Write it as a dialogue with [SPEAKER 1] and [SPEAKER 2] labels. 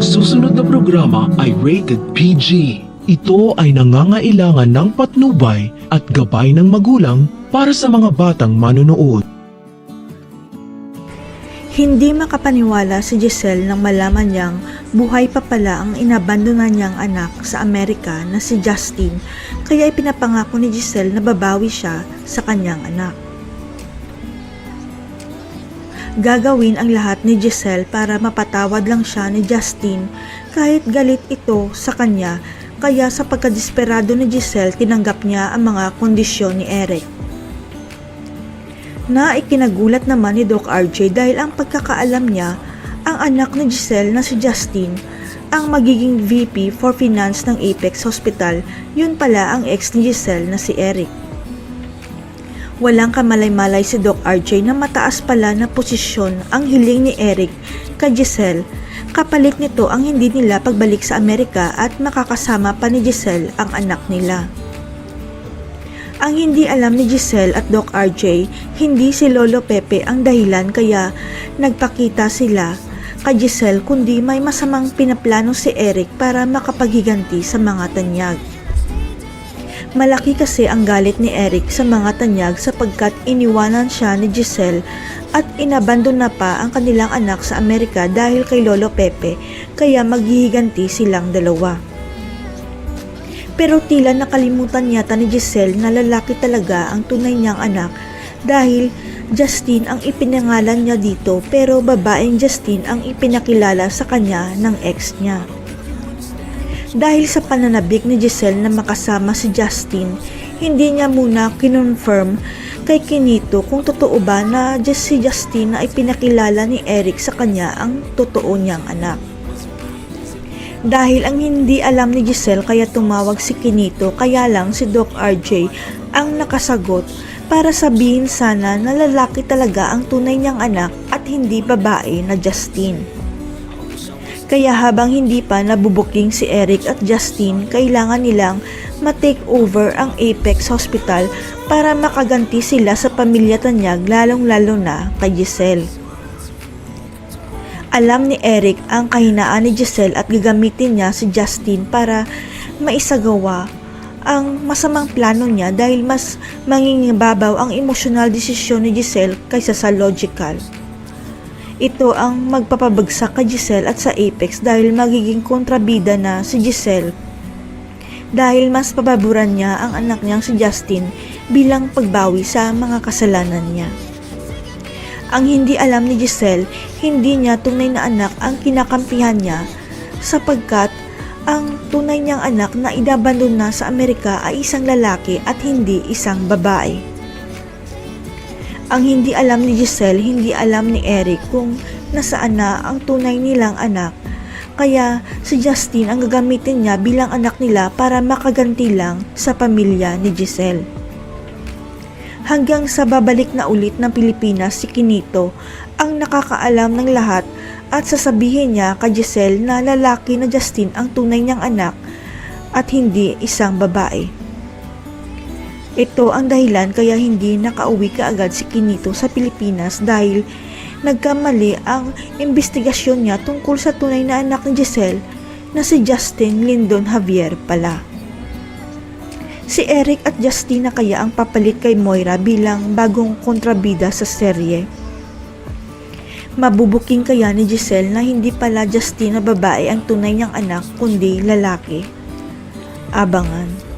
[SPEAKER 1] Ang susunod na programa ay rated PG. Ito ay nangangailangan ng patnubay at gabay ng magulang para sa mga batang manonood.
[SPEAKER 2] Hindi makapaniwala si Giselle nang malaman niyang buhay pa pala ang inabandona niyang anak sa Amerika na si Justin, kaya ipinapangako ni Giselle na babawi siya sa kanyang anak. Gagawin ang lahat ni Giselle para mapatawad lang siya ni Justin kahit galit ito sa kanya, kaya sa pagkadesperado ni Giselle tinanggap niya ang mga kondisyon ni Eric. Na ikinagulat naman ni Doc RJ dahil ang pagkakaalam niya, ang anak ni Giselle na si Justin ang magiging VP for Finance ng Apex Hospital, yun pala ang ex ni Giselle na si Eric. Walang kamalay-malay si Doc RJ na mataas pala na posisyon ang hiling ni Eric kay Giselle. Kapalit nito ang hindi nila pagbalik sa Amerika at makakasama pa ni Giselle ang anak nila. Ang hindi alam ni Giselle at Doc RJ, hindi si Lolo Pepe ang dahilan kaya nagpakita sila kay Giselle, kundi may masamang pinaplano si Eric para makapaghiganti sa mga tanyag. Malaki kasi ang galit ni Eric sa mga tanyag sapagkat iniwanan siya ni Giselle at inabandona pa ang kanilang anak sa Amerika dahil kay Lolo Pepe, kaya maghihiganti silang dalawa. Pero tila nakalimutan yata ni Giselle na lalaki talaga ang tunay niyang anak dahil Justin ang ipinangalan niya dito pero babaeng Justin ang ipinakilala sa kanya ng ex niya. Dahil sa pananabik ni Giselle na makasama si Justin, hindi niya muna kinonfirm kay Kinito kung totoo ba na si Justin na ipinakilala ni Eric sa kanya ang totoo niyang anak. Dahil ang hindi alam ni Giselle kaya tumawag si Kinito, kaya lang si Doc RJ ang nakasagot para sabihin sana na lalaki talaga ang tunay niyang anak at hindi babae na Justin. Kaya habang hindi pa nabubuking si Eric at Justin, kailangan nilang ma-take over ang Apex Hospital para makaganti sila sa pamilya Tanyag, lalong-lalo na kay Giselle. Alam ni Eric ang kahinaan ni Giselle at gagamitin niya si Justin para maisagawa ang masamang plano niya dahil mas mangingibabaw ang emosyonal desisyon ni Giselle kaysa sa logical. Ito ang magpapabagsak kay Giselle at sa Apex dahil magiging kontrabida na si Giselle dahil mas pababuran niya ang anak niyang si Justin bilang pagbawi sa mga kasalanan niya. Ang hindi alam ni Giselle, hindi niya tunay na anak ang kinakampihan niya sapagkat ang tunay niyang anak na inabandon na sa Amerika ay isang lalaki at hindi isang babae. Ang hindi alam ni Giselle, hindi alam ni Eric kung nasaan na ang tunay nilang anak, kaya si Justin ang gagamitin niya bilang anak nila para makaganti lang sa pamilya ni Giselle. Hanggang sa babalik na ulit ng Pilipinas si Kinito ang nakakaalam ng lahat at sasabihin niya kay Giselle na lalaki na Justin ang tunay niyang anak at hindi isang babae. Ito ang dahilan kaya hindi nakauwi kaagad si Kinito sa Pilipinas dahil nagkamali ang investigasyon niya tungkol sa tunay na anak ni Giselle na si Justin Lindon Javier pala. Si Eric at Justin na kaya ang papalit kay Moira bilang bagong kontrabida sa serye. Mabubuking kaya ni Giselle na hindi pala Justin na babae ang tunay niyang anak kundi lalaki? Abangan.